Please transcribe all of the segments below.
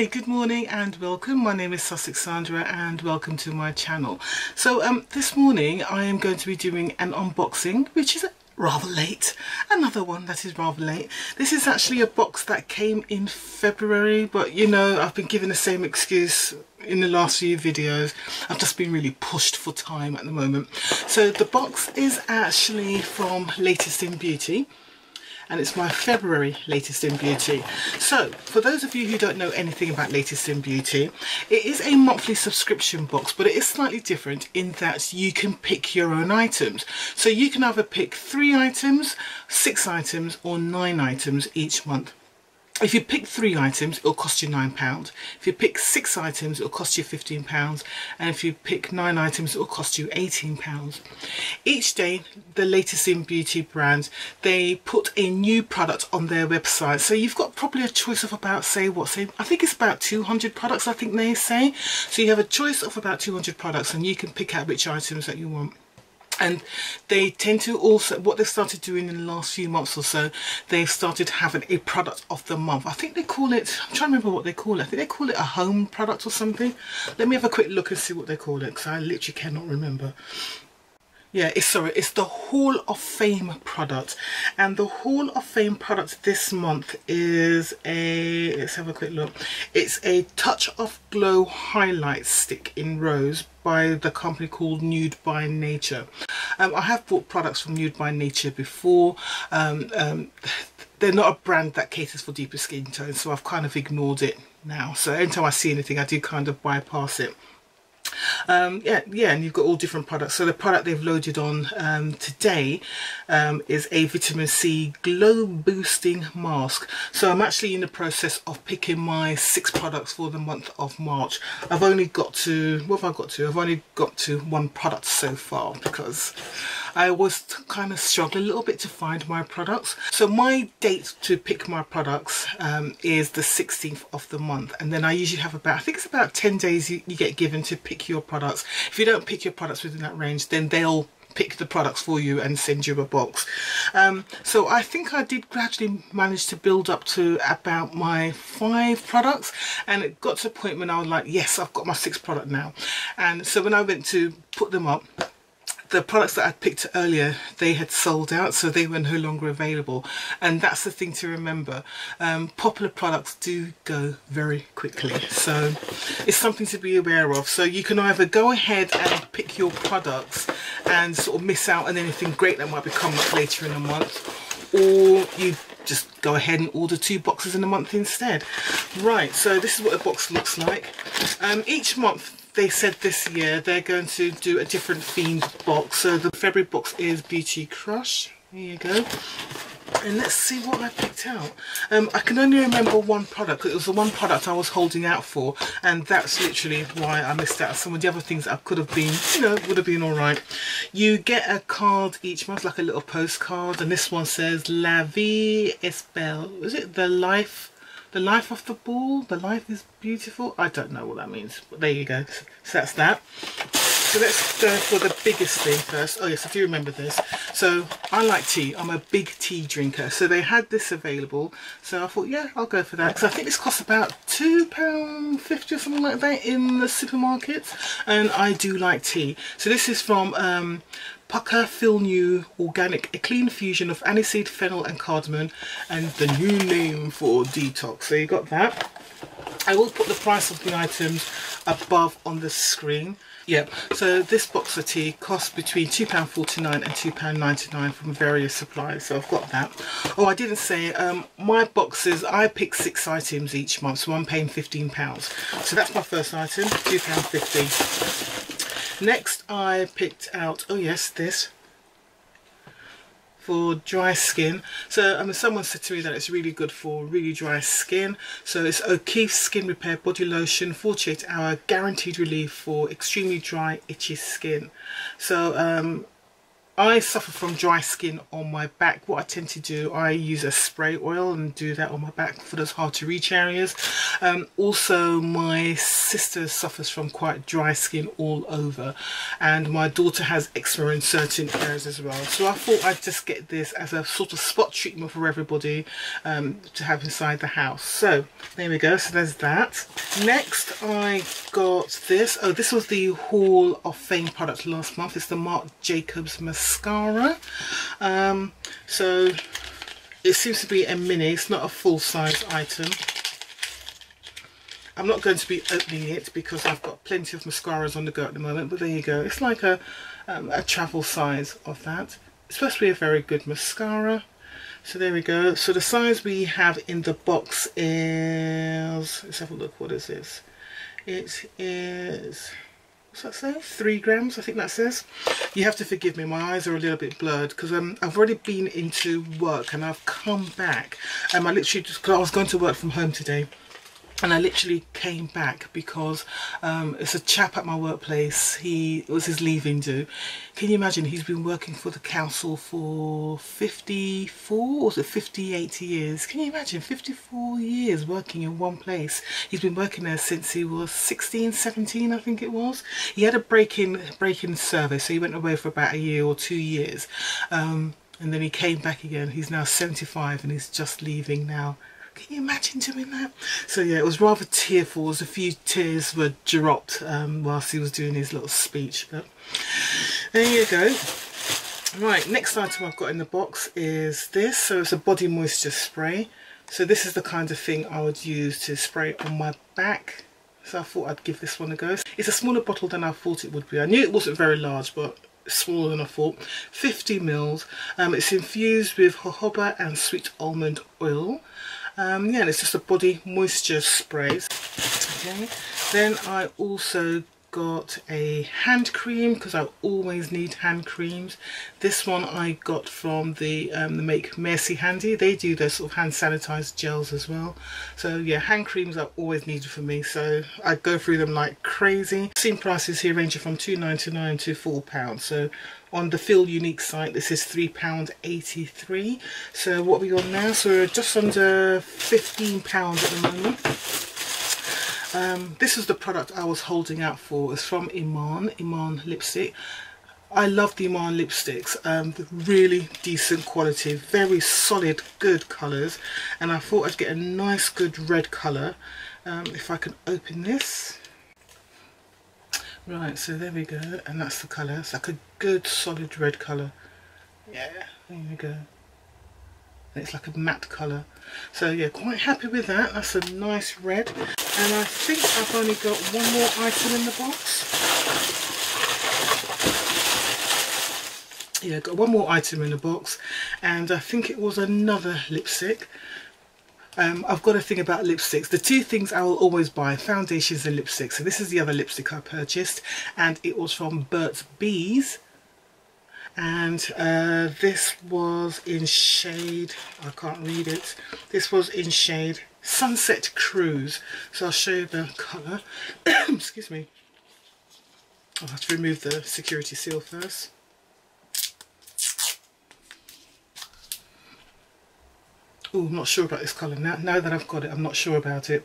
Hi, good morning and welcome. My name is Sandra and welcome to my channel. So this morning I am going to be doing an unboxing which is rather late. Another one that is rather late. This is actually a box that came in February, but you know, I've been given the same excuse in the last few videos. I've just been really pushed for time at the moment. So the box is actually from Latest in Beauty, and it's my February Latest in Beauty. So for those of you who don't know anything about Latest in Beauty, it is a monthly subscription box, but it is slightly different in that you can pick your own items. So you can either pick 3 items, 6 items or 9 items each month. If you pick 3 items, it'll cost you £9. If you pick 6 items, it'll cost you £15. And if you pick 9 items, it'll cost you £18. Each day, the Latest in Beauty brand, they put a new product on their website. So you've got probably a choice of about, I think it's about 200 products, I think they say. So you have a choice of about 200 products and you can pick out which items that you want. And they tend to also, what they've started doing in the last few months or so, they've started having a product of the month. I think they call it, I'm trying to remember what they call it. I think they call it a home product or something. Let me have a quick look and see what they call it, because I literally cannot remember. Yeah, it's the Hall of Fame product, and the Hall of Fame product this month is a, let's have a quick look, it's a Touch of Glow highlight stick in rose by the company called Nude by Nature. I have bought products from Nude by Nature before. They're not a brand that caters for deeper skin tones, so I've kind of ignored it now. So anytime I see anything, I do kind of bypass it. Yeah, and you've got all different products. So the product they've loaded on today is a vitamin C glow boosting mask. So I'm actually in the process of picking my 6 products for the month of March. I've only got to, what have I got to? I've only got to 1 product so far because I was kind of struggling a little bit to find my products. So my date to pick my products is the 16th of the month, and then I usually have about, I think it's about 10 days you get given to pick your products. If you don't pick your products within that range, then they'll pick the products for you and send you a box. So I think I did gradually manage to build up to about my 5 products, and it got to a point when I was like, yes, I've got my 6th product now. And so when I went to put them up, the products that I picked earlier, they had sold out, so they were no longer available. And that's the thing to remember. Popular products do go very quickly, so it's something to be aware of. So you can either go ahead and pick your products and sort of miss out on anything great that might be coming up later in the month, or you just go ahead and order 2 boxes in a month instead. Right, so this is what the box looks like. Each month, they said this year they're going to do a different themed box. So the February box is Beauty Crush. There you go. And let's see what I picked out. I can only remember 1 product, because it was the 1 product I was holding out for, and that's literally why I missed out. Some of the other things that could have been, you know, would have been alright. You get a card each month, like a little postcard, and this one says La vie est belle. Is it the life of the ball? The life is beautiful? I don't know what that means, but there you go. So that's that. So let's go for the biggest thing first. Oh yes, I do remember this. So I like tea. I'm a big tea drinker. So they had this available. So I thought, yeah, I'll go for that. So I think this costs about £2.50 or something like that in the supermarkets. And I do like tea. So this is from Feelunique Organic, a clean fusion of aniseed, fennel and cardamom, and the new name for detox. So you got that. I will put the price of the items above on the screen. Yep, so this box of tea costs between £2.49 and £2.99 from various suppliers, so I've got that. Oh, I didn't say, my boxes, I pick 6 items each month, so I'm paying £15. So that's my first item, £2.50. Next I picked out, oh yes, this, for dry skin. So someone said to me that it's really good for really dry skin. So it's O'Keeffe Skin Repair Body Lotion, 48-hour guaranteed relief for extremely dry, itchy skin. So I suffer from dry skin on my back. What I tend to do, I use a spray oil and do that on my back for those hard to reach areas. Also, my sister suffers from quite dry skin all over, and my daughter has eczema in certain areas as well. So I thought I'd just get this as a sort of spot treatment for everybody to have inside the house. So there we go, so there's that. Next I got this. Oh, this was the Hall of Fame product last month. It's the Marc Jacobs mascara. So it seems to be a mini, it's not a full-size item. I'm not going to be opening it because I've got plenty of mascaras on the go at the moment, but there you go. It's like a travel size of that. It's supposed to be a very good mascara. So there we go. So the size we have in the box is, let's have a look, what is this? It is, what's that say? 3 grams, I think that says. You have to forgive me, my eyes are a little bit blurred because I've already been into work and I've come back. I literally just, cause I was going to work from home today. And I literally came back because it's a chap at my workplace. It was his leaving do. Can you imagine? He's been working for the council for 54 or was it 58 years? Can you imagine? 54 years working in one place. He's been working there since he was 16, 17, I think it was. He had a break-in service, so he went away for about a year or 2 years. And then he came back again. He's now 75 and he's just leaving now. Can you imagine doing that? So yeah, it was rather tearful. A few tears were dropped whilst he was doing his little speech. But there you go. Right, next item I've got in the box is this. So it's a body moisture spray. So this is the kind of thing I would use to spray on my back. So I thought I'd give this one a go. It's a smaller bottle than I thought it would be. I knew it wasn't very large, but smaller than I thought. 50 mils. It's infused with jojoba and sweet almond oil. Yeah, and it's just a body moisture spray. Okay, then I also got a hand cream because I always need hand creams. This one I got from the make Mercy Handy. They do their sort of hand sanitized gels as well. So yeah, hand creams are always needed for me, so I go through them like crazy. Seen prices here ranging from £2.99 to £4. So on the Feelunique site this is £3.83. So what are we on now? So we're just under £15 at the moment. This is the product I was holding out for. It's from Iman lipstick. I love the Iman lipsticks, really decent quality, very solid, good colours, and I thought I'd get a nice good red colour. If I can open this. Right, so there we go, and that's the colour. It's like a good solid red colour. Yeah, there we go. And it's like a matte colour. So yeah, quite happy with that. That's a nice red. And I think I've only got one more item in the box. Yeah, got one more item in the box, and I think it was another lipstick. I've got a thing about lipsticks. The two things I will always buy, foundations and lipsticks. So this is the other lipstick I purchased, and it was from Burt's Bees. And this was in shade, I can't read it, this was in shade Sunset Cruise. So I'll show you the colour. Excuse me, I'll have to remove the security seal first. Oh, I'm not sure about this colour now that I've got it. I'm not sure about it.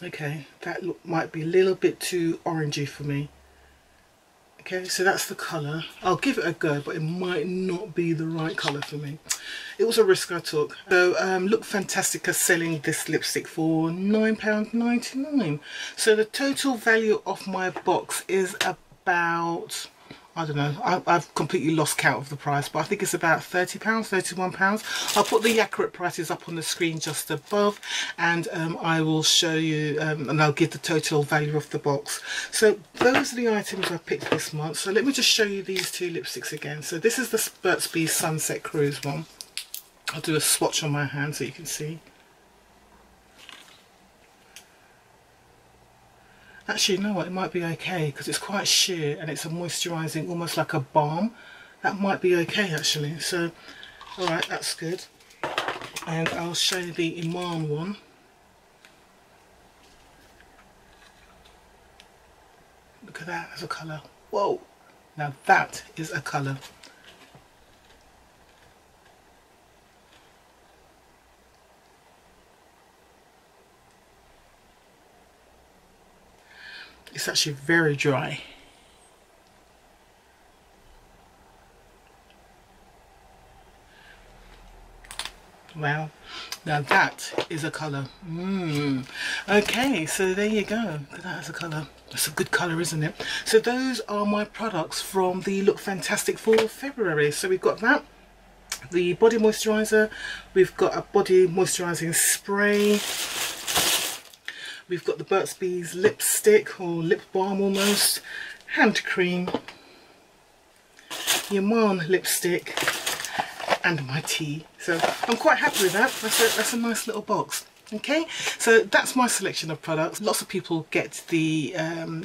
Okay, that might be a little bit too orangey for me. Okay, so that's the colour. I'll give it a go, but it might not be the right colour for me. It was a risk I took. So Lookfantastic are selling this lipstick for £9.99. So the total value of my box is about, I don't know, I've completely lost count of the price, but I think it's about £30, £31. I'll put the accurate prices up on the screen just above, and I will show you, and I'll give the total value of the box. So those are the items I picked this month. So let me just show you these two lipsticks again. So this is the Burt's Bees Sunset Cruise one. I'll do a swatch on my hand so you can see. Actually, you know what, it might be okay because it's quite sheer and it's a moisturising, almost like a balm. That might be okay actually. So, alright, that's good. And I'll show you the Iman one. Look at that, there's a colour. Whoa, Now that is a colour. It's actually very dry. Wow, now that is a colour. Okay, so there you go. That is a colour. That's a good colour, isn't it? So those are my products from the Lookfantastic for February. So we've got that, the body moisturiser, we've got a body moisturising spray, we've got the Burt's Bees lipstick or lip balm almost, hand cream, Iman lipstick, and my tea. So I'm quite happy with that. That's a nice little box. Okay, so that's my selection of products. Lots of people get the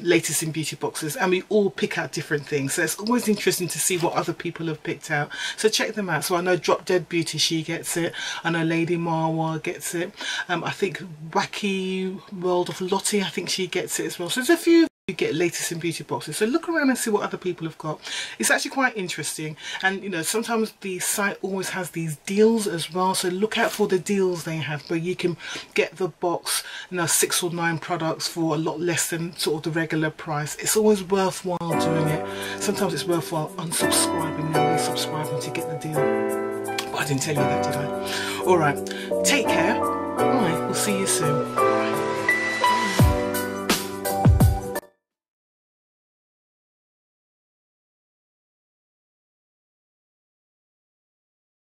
latest in beauty boxes, and we all pick out different things, so it's always interesting to see what other people have picked out. So check them out. So I know Drop Dead Beauty, she gets it. I know Lady Marwa gets it. I think Wacky World of Lottie, I think she gets it as well. So there's a few you get latest in beauty boxes, so look around and see what other people have got. It's actually quite interesting, and you know, sometimes the site always has these deals as well, so look out for the deals they have where you can get the box, you know, 6 or 9 products for a lot less than sort of the regular price. It's always worthwhile doing it. Sometimes it's worthwhile unsubscribing and resubscribing to get the deal. But I didn't tell you that, did I? Alright, take care. Bye, we'll see you soon. Bye.